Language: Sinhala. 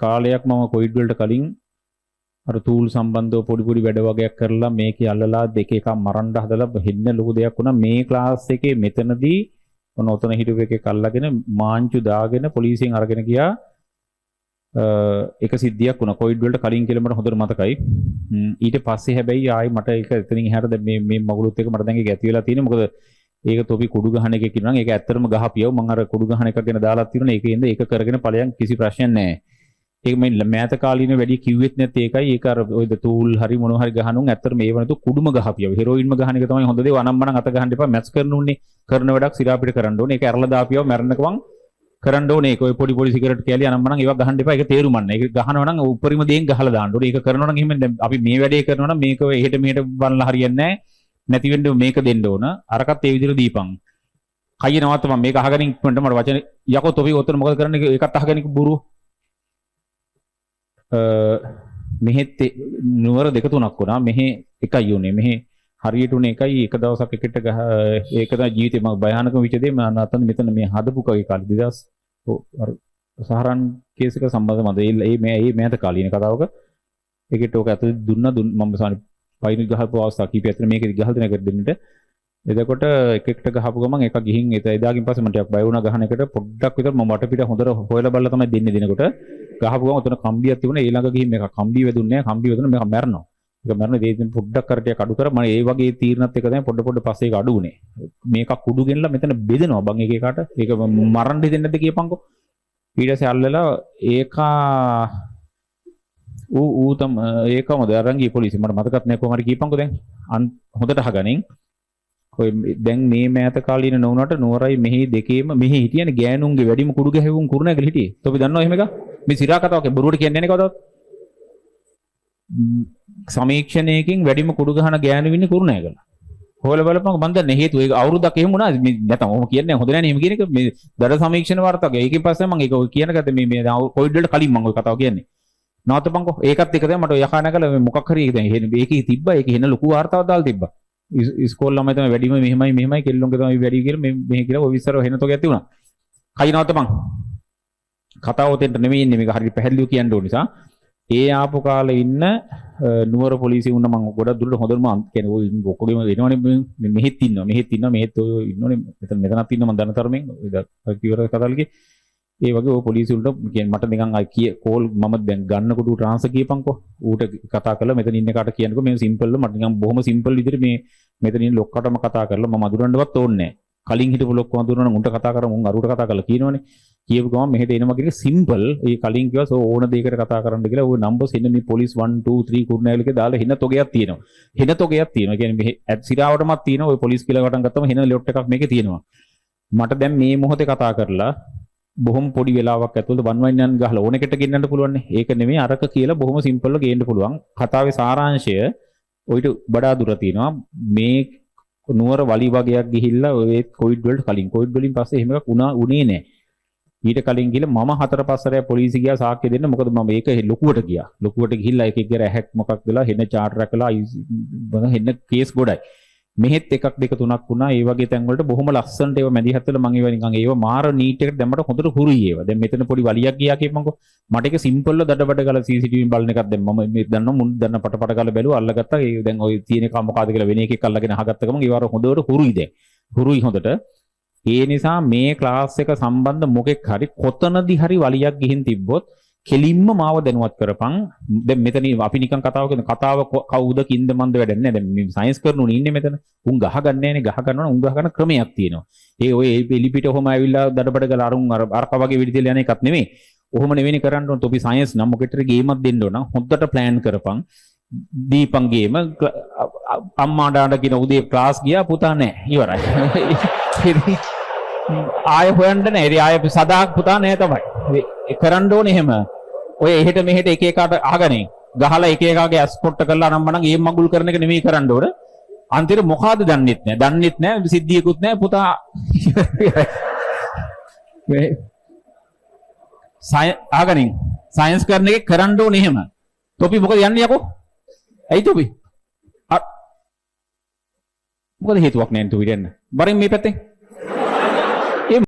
කාලයක් මම කොයිඩ් වලට කලින් අර තූල් සම්බන්ධව පොඩි පොඩි වැඩ වගේක් කරලා මේකේ අල්ලලා දෙක එකක් මරන්න හදලා හෙන්න ලොකු දෙයක් වුණා. මේ ක්ලාස් එකේ මෙතනදී ඔතන හිටපු එකේ අල්ලගෙන මාංචු දාගෙන පොලිසියෙන් අරගෙන ගියා. එක සිද්ධියක් වුණා කොයිඩ් වලට කලින් කියලා මට හොඳට මතකයි. ඊට පස්සේ හැබැයි ආයි මට ඒක එතනින් එහාට මේ මගුලුත් එක මට දැන් ඒක ඇති වෙලා තියෙනවා. මොකද ඒක තොපි කුඩු ගහන එකේ කියනවා නම් ඒක ඇත්තටම ගහපියව මම අර කුඩු ගහන එකක් ගැන දාලා තියෙනවා. ඒකෙන්ද ඒක කරගෙන ඵලයන් කිසි ප්‍රශ්නයක් නැහැ. ඒක මම මෑත කාලීන වැඩි කිව්වෙත් නැත්තේ ඒකයි. ඒක අර ඔය තූල් හරි මොනවා හරි ගහනුන් ඇත්තටම ඒව නැතු කුඩුම ගහපියව. හෙරොයින්ම ගහන එක තමයි හොඳ දේ. අනම්මනම් අත ගහන්න එපා. මැච් කරනුන්නේ කරන වැඩක් සිරා පිට කරන්න ඕනේ. ඒක ඇරලා දාපියව මැරෙන්නකම කරන්න ඕනේ. ඒක ඔය පොඩි පොඩි සිගරට් කෑලි අනම්මනම් ඒවා ගහන්න එපා. ඒක තේරුම් ගන්න. ඒක ගහනවා නම් උපරිම දේෙන් ගහලා දාන්න ඕනේ. ඒක කරනවා නම් එහෙම දැන් අපි මේ වැඩේ කරනවා නම් මේක එහෙට මෙහෙට බලලා හරියන්නේ නැහැ. නැති වෙන්න මේක දෙන්න ඕන. අරකට ඒ විදිහට දීපන්. කයි නවත්තම මේක අහගෙන ඉක්මනට මට වචන යකෝ තොපි ඔතන මොකද කරන්නේ ඒකත් අහගෙන බුරු මෙහෙත් නුවර දෙක තුනක් වුණා මෙහෙ එකයි උනේ මෙහෙ හරියට උනේ එකයි එක දවසක් එකට ඒක තමයි ජීවිතේ මම භයානකම විචදේ මම අතන මෙතන මේ හදපු කගේ කාලේ 2000 අර සහරන් කේස් එක සම්බන්ධ මම මේ මෑත කාලීන කතාවක ඒකට ඔක ඇතුලේ දුන්නා මම සානි පයින් ගහපු අවස්ථා කීපයක් ඇතුලේ මේකේ ගහලා දෙන එකට දෙන්නට එතකොට එක එකට ගහපු ගමන් එක ගිහින් එදාකින් පස්සේ මට ටිකක් බය වුණා ගහන එකට පොඩ්ඩක් විතර මම වටපිට හොඳට හොයලා බලලා තමයි දෙන්නේ දිනකොට ගහපු ගමන් උතන කම්බියක් තිබුණා ඒ ළඟ ගිහින් මේක කම්බිය වැදුන්නේ නැහැ කම්බිය වැදුන මේක මැරෙනවා ඒක මැරෙන දේ පොඩ්ඩක් කර ටිකක් අඩු කරා මම ඒ වගේ තීරණත් එක තමයි පොඩ පස්සේ ඒක අඩු වුණේ මේක කුඩු ගෙනලා මෙතන බෙදෙනවා බං එක එකට ඒක මරන්න දෙන්නේ නැද්ද කියපන්කෝ ඊට පස්සේ අල්ලලා ඒක ඌ තම ඒකම දරන් ගිය පොලිසිය මට මතකත් නැහැ කොහොම හරි කියපන්කෝ දැන් හොඳට අහගනින් ඔය දැන් මේ මෑත කාලීන නොවුනට නුවරයි මෙහි දෙකේම මෙහි හිටියනේ ගෑනුන්ගේ වැඩිම කුඩු ගැහුවුන් කුරුණෑගල හිටියේ. තොපි දන්නව එහෙම එක? මේ සිරා කතාවක බොරුවට කියන්නේ නැහැ කවදාවත්. සමීක්ෂණයකින් වැඩිම කුඩු ගහන ගෑනු ඉන්නේ කුරුණෑගල. හොයලා බලපන් මම දන්නේ හේතුව ඒක අවුරුද්දක් එහෙම වුණා. මේ නැතම ඔහොම කියන්නේ හොඳ නැහැ නේ එහෙම කියන එක. මේ දඩ සමීක්ෂණ වාර්තාවක. ඒකෙන් පස්සේ මම ඒක කියන ගත්තේ මේ කොවිඩ් වලට කලින් මම ඔය කතාව කියන්නේ. නවත්තපන්කෝ. ඒකත් එක තමයි මට යකා නැගලා මොකක් හරි ඒක දැන් ඒකේ තිබ්බා. ඒකේ එන ලොකු වාර්තාවක් දාලා තිබ්බා. ඉස්කෝල ළමයි තමයි වැඩිම මෙහෙමයි කෙල්ලොන්ගේ තමයි වැඩි කියලා මෙහෙ කියලා ඔය විස්තර වෙන තෝගයක් තිබුණා. කයි නවත්තපන්. කතාව උතෙන්ට නෙමෙයි ඉන්නේ මේක හරියට පැහැදිලිව කියන්න ඕන නිසා. ඒ ආපු කාලේ ඉන්න නුවර පොලිසිය වුණා මම ගොඩක් දුරට හොඳටම කියන්නේ ඔය ඔක්කොගෙම එනවනේ මෙහෙත් ඉන්නවා මෙහෙත් ඔය ඉන්නෝනේ මෙතනත් ඉන්න මම දන්න තරමින් ඔය කිවර කතාවලගේ ඒ වගේ ඔය පොලිසිය උන්ට කියන්නේ මට නිකන් අය කෝල් මම දැන් ගන්නකොට ඌ ට්‍රාන්ස්ෆර් කියපන්කෝ ඌට කතා කරලා මෙතන ඉන්න කාට කියන්නකෝ මේ සිම්පල්ව මට නිකන් බොහොම සිම්පල් විදිහට මේ මෙතන ඉන්න ලොක්කටම කතා කරලා මම අඳුරන්නවත් ඕනේ නැහැ කලින් හිටපු ලොක්කව අඳුරනවා නම් උන්ට කතා කරමු උන් අරුවට කතා කරලා කියනවනේ කියපු ගමන් මෙහෙට එනවා කියන සිම්පල් ඒ කලින් කිව්වා සෝ ඕන දෙයකට කතා කරන්න කියලා ওই නම්බර්ස් එන්න මේ පොලිස් 1 2 3 කුරුණෑගලකේ දාලා හින තොගයක් තියෙනවා කියන්නේ මේ සිරාවටමත් තියෙනවා ඔය පොලිස් කියලා වටන් ගත්තම හින ලොට් එකක් මේකේ තියෙනවා මට දැන් මේ මොහොතේ කතා කරලා බොහොම පොඩි වෙලාවක් ඇතුළත 119 ගහලා ඕන එකට ගෙන්නන්න පුළුවන් නේ. ඒක නෙමෙයි අරක කියලා බොහොම සිම්පල්ව ගේන්න පුළුවන්. කතාවේ සාරාංශය ඔයිට වඩා දුර තියෙනවා. මේ නුවර වලි වගේක් ගිහිල්ලා ඔය කොවිඩ් වලට කලින් කොවිඩ් වලින් පස්සේ එහෙම එකක් උනේ නැහැ. ඊට කලින් ගිහලා මම 4-5 සැරයක් පොලිසිය ගියා සාක්ෂි දෙන්න. මොකද මම ඒක ලොකුවට ගියා. ලොකුවට ගිහිල්ලා එකෙක් ගිහලා ඇහැක් මොකක් වෙලා හෙන චාට් රැකලා හෙන කේස් ගොඩයි. මෙහෙත් එකක් දෙක තුනක් වුණා ඒ වගේ තැන් වලට බොහොම ලස්සනට ඒව මැදිහත් වෙලා මම ඒව නිකන් ඒව මාර නීට් එකට දැම්මට හොඳට හුරුයි ඒව. දැන් මෙතන පොඩි වලියක් ගියා කියපන්කෝ. මට ඒක සිම්පල්ව දඩබඩ ගාලා CCTV බලන එකක් දැන් මම මේ දන්නවා මුන් දන්න පටපට ගාලා බැලුවා අල්ලගත්තා. ඒ දැන් ওই තියෙන එක මොකಾದ කියලා වෙන එකෙක් අල්ලගෙන අහගත්ත ගමන් ඒව හොඳට හුරුයි දැන්. හුරුයි හොඳට. ඒ නිසා මේ ක්ලාස් එක සම්බන්ධ මොකෙක් හරි කොතනදි හරි වලියක් ගිහින් තිබ්බොත් කෙලින්ම මාව දැනුවත් කරපන්. දැන් මෙතන අපි නිකන් කතාව කරන කතාව කවුද කින්ද මන්ද වැඩක් නෑ. දැන් මේ සයන්ස් කරනුනේ ඉන්නේ මෙතන. උන් ගහගන්නේ නෑනේ. ගහ ගන්නවා උන් ගහ ගන්න ක්‍රමයක් තියෙනවා. ඒ ඔය එලිපිට ඔහොම ඇවිල්ලා දඩබඩ ගාලා අරුන් අරක වගේ වෙඩි තියලා යන එකක් නෙමෙයි. ඔහොම නෙවෙයි කරන්න ඕන. තොපි සයන්ස් නම් මොකෙටද ගේමක් දෙන්න ඕන. හොද්දට ප්ලෑන් කරපන්. දීපන් ගේම අම්මා ඩාඩ කියන උදේ ක්ලාස් ගියා පුතා නෑ. ඉවරයි. ආය හොයන්න නෑ. ආය සදා පුතා නෑ තමයි. කරන්න ඕනේ එහෙම. ඔය එහෙට මෙහෙට එක එකට අහගනේ. ගහලා එක එකගේ ඇස්පොට්ට කරලා නම් මනම් ඒ මගුල් කරන එක නෙමෙයි කරන්න ඕන. අන්තිමට මොකಾದ දන්නෙත් නෑ. දන්නෙත් නෑ සිද්ධියකුත් නෑ පුතා. මේ අහගනේ සයන්ස් කරන එක කරන්න ඕනේ එහෙම. තොපි මොකද යන්නේ යකෝ? ඇයි තොපි? මොකද හේතුවක් නෑ තොපි දෙන්න. බරින් මේ පැත්තෙන්